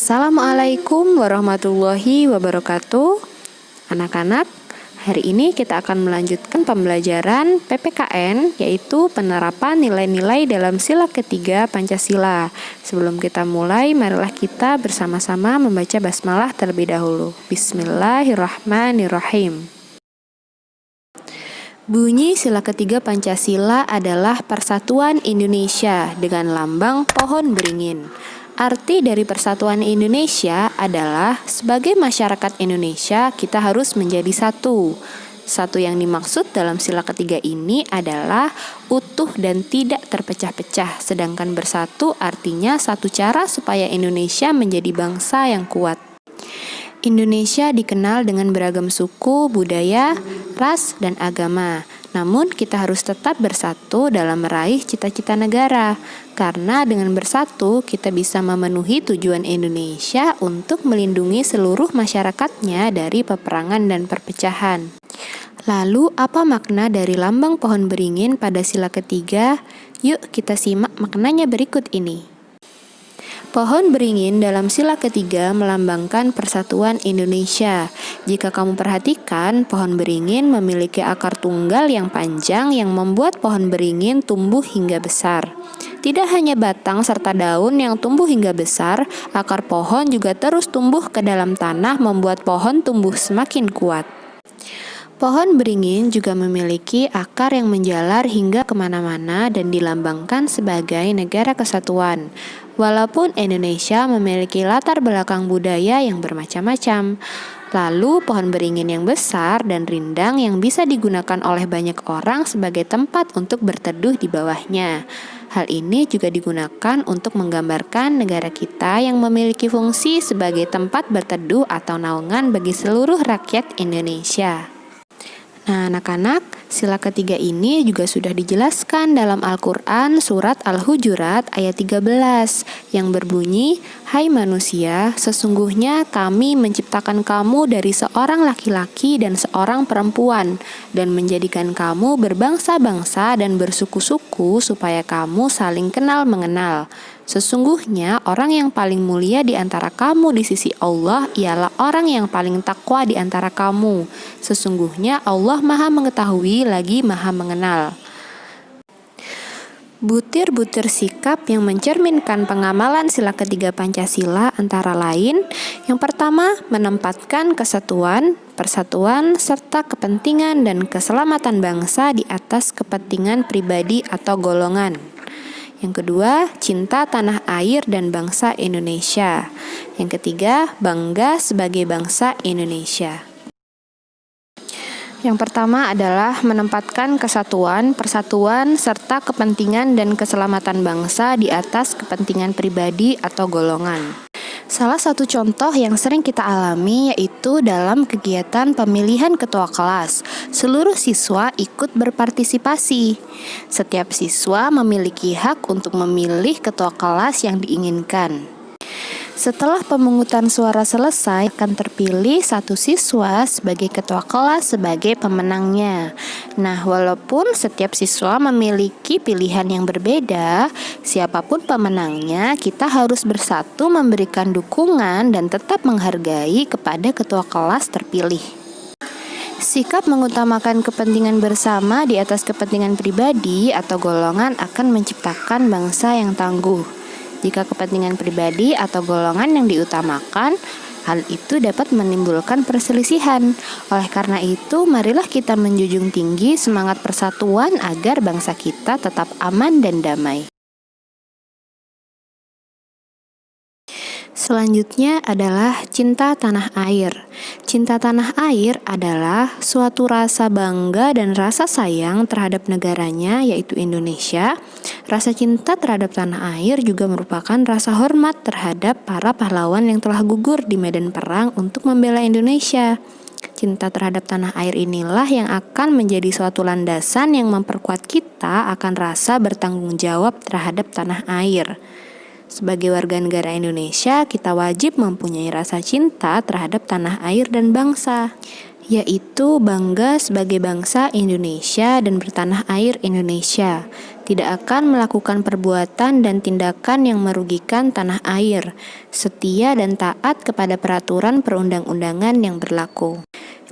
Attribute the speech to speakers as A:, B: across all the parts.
A: Assalamualaikum warahmatullahi wabarakatuh. Anak-anak, hari ini kita akan melanjutkan pembelajaran PPKN, yaitu penerapan nilai-nilai dalam sila ketiga Pancasila. Sebelum kita mulai, marilah kita bersama-sama membaca basmalah terlebih dahulu. Bismillahirrahmanirrahim. Bunyi sila ketiga Pancasila adalah Persatuan Indonesia dengan lambang pohon beringin. Arti dari Persatuan Indonesia adalah sebagai masyarakat Indonesia kita harus menjadi satu. Satu yang dimaksud dalam sila ketiga ini adalah utuh dan tidak terpecah-pecah. Sedangkan bersatu artinya satu cara supaya Indonesia menjadi bangsa yang kuat. Indonesia dikenal dengan beragam suku, budaya, ras, dan agama. Namun kita harus tetap bersatu dalam meraih cita-cita negara. Karena dengan bersatu kita bisa memenuhi tujuan Indonesia untuk melindungi seluruh masyarakatnya dari peperangan dan perpecahan. Lalu apa makna dari lambang pohon beringin pada sila ketiga? Yuk kita simak maknanya berikut ini. Pohon beringin dalam sila ketiga melambangkan persatuan Indonesia. Jika kamu perhatikan, pohon beringin memiliki akar tunggal yang panjang yang membuat pohon beringin tumbuh hingga besar. Tidak hanya batang serta daun yang tumbuh hingga besar, akar pohon juga terus tumbuh ke dalam tanah membuat pohon tumbuh semakin kuat. Pohon beringin juga memiliki akar yang menjalar hingga kemana-mana dan dilambangkan sebagai negara kesatuan. Walaupun Indonesia memiliki latar belakang budaya yang bermacam-macam, lalu pohon beringin yang besar dan rindang yang bisa digunakan oleh banyak orang sebagai tempat untuk berteduh di bawahnya. Hal ini juga digunakan untuk menggambarkan negara kita yang memiliki fungsi sebagai tempat berteduh atau naungan bagi seluruh rakyat Indonesia. Nah, anak-anak, sila ketiga ini juga sudah dijelaskan dalam Al-Quran surat Al-Hujurat ayat 13 yang berbunyi, "Hai manusia, sesungguhnya kami menciptakan kamu dari seorang laki-laki dan seorang perempuan dan menjadikan kamu berbangsa-bangsa dan bersuku-suku supaya kamu saling kenal mengenal. Sesungguhnya orang yang paling mulia di antara kamu di sisi Allah ialah orang yang paling takwa di antara kamu. Sesungguhnya Allah Maha Mengetahui lagi Maha Mengenal." Butir-butir sikap yang mencerminkan pengamalan sila ketiga Pancasila antara lain, yang pertama, menempatkan kesatuan, persatuan, serta kepentingan dan keselamatan bangsa di atas kepentingan pribadi atau golongan. Yang kedua, cinta tanah air dan bangsa Indonesia. Yang ketiga, bangga sebagai bangsa Indonesia. Yang pertama adalah menempatkan kesatuan, persatuan, serta kepentingan dan keselamatan bangsa di atas kepentingan pribadi atau golongan. Salah satu contoh yang sering kita alami yaitu dalam kegiatan pemilihan ketua kelas. Seluruh siswa ikut berpartisipasi. Setiap siswa memiliki hak untuk memilih ketua kelas yang diinginkan. Setelah pemungutan suara selesai, akan terpilih satu siswa sebagai ketua kelas sebagai pemenangnya. Nah, walaupun setiap siswa memiliki pilihan yang berbeda, siapapun pemenangnya, kita harus bersatu memberikan dukungan dan tetap menghargai kepada ketua kelas terpilih. Sikap mengutamakan kepentingan bersama di atas kepentingan pribadi atau golongan akan menciptakan bangsa yang tangguh. Jika kepentingan pribadi atau golongan yang diutamakan, hal itu dapat menimbulkan perselisihan. Oleh karena itu, marilah kita menjunjung tinggi semangat persatuan agar bangsa kita tetap aman dan damai. Selanjutnya adalah cinta tanah air. Cinta tanah air adalah suatu rasa bangga dan rasa sayang terhadap negaranya, yaitu Indonesia. Rasa cinta terhadap tanah air juga merupakan rasa hormat terhadap para pahlawan yang telah gugur di medan perang untuk membela Indonesia. Cinta terhadap tanah air inilah yang akan menjadi suatu landasan yang memperkuat kita akan rasa bertanggung jawab terhadap tanah air. Sebagai warga negara Indonesia, kita wajib mempunyai rasa cinta terhadap tanah air dan bangsa. yaitu bangga sebagai bangsa Indonesia dan bertanah air Indonesia, tidak akan melakukan perbuatan dan tindakan yang merugikan tanah air, setia dan taat kepada peraturan perundang-undangan yang berlaku.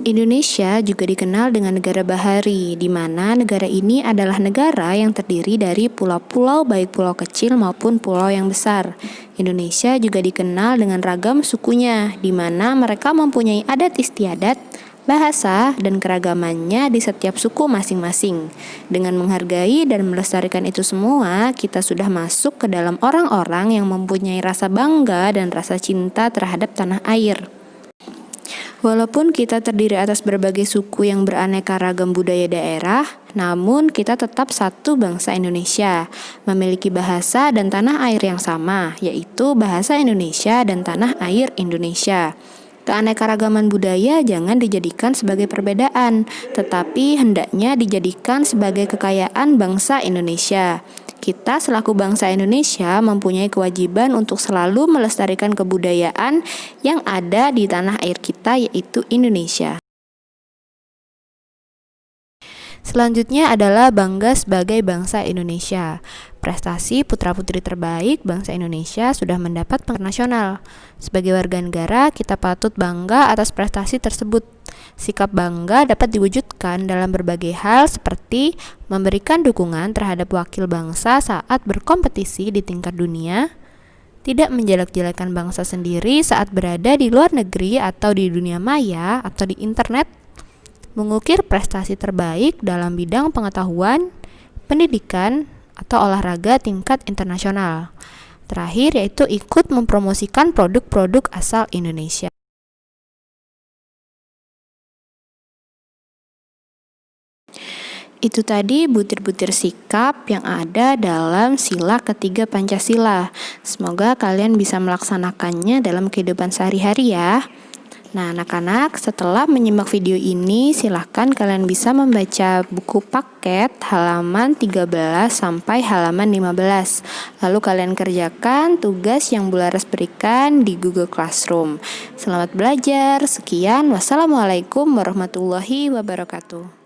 A: Indonesia juga dikenal dengan negara bahari, di mana negara ini adalah negara yang terdiri dari pulau-pulau baik pulau kecil maupun pulau yang besar. Indonesia juga dikenal dengan ragam sukunya, di mana mereka mempunyai adat istiadat, bahasa, dan keragamannya di setiap suku masing-masing. Dengan menghargai dan melestarikan itu semua, kita sudah masuk ke dalam orang-orang yang mempunyai rasa bangga dan rasa cinta terhadap tanah air. Walaupun kita terdiri atas berbagai suku yang beraneka ragam budaya daerah, namun kita tetap satu bangsa Indonesia, memiliki bahasa dan tanah air yang sama, yaitu bahasa Indonesia dan tanah air Indonesia. Keanekaragaman budaya jangan dijadikan sebagai perbedaan, tetapi hendaknya dijadikan sebagai kekayaan bangsa Indonesia. Kita selaku bangsa Indonesia mempunyai kewajiban untuk selalu melestarikan kebudayaan yang ada di tanah air kita, yaitu Indonesia. Selanjutnya adalah bangga sebagai bangsa Indonesia. Prestasi putra-putri terbaik bangsa Indonesia sudah mendapat penghargaan nasional. Sebagai warga negara, kita patut bangga atas prestasi tersebut. Sikap bangga dapat diwujudkan dalam berbagai hal seperti memberikan dukungan terhadap wakil bangsa saat berkompetisi di tingkat dunia, tidak menjelek-jelekan bangsa sendiri saat berada di luar negeri atau di dunia maya atau di internet, mengukir prestasi terbaik dalam bidang pengetahuan, pendidikan, atau olahraga tingkat internasional. Terakhir yaitu ikut mempromosikan produk-produk asal Indonesia. Itu tadi butir-butir sikap yang ada dalam sila ketiga Pancasila. Semoga kalian bisa melaksanakannya dalam kehidupan sehari-hari ya. Nah, anak-anak, setelah menyimak video ini, silahkan kalian bisa membaca buku paket halaman 13 sampai halaman 15. Lalu kalian kerjakan tugas yang Bu Laras berikan di Google Classroom. Selamat belajar. Sekian. Wassalamualaikum warahmatullahi wabarakatuh.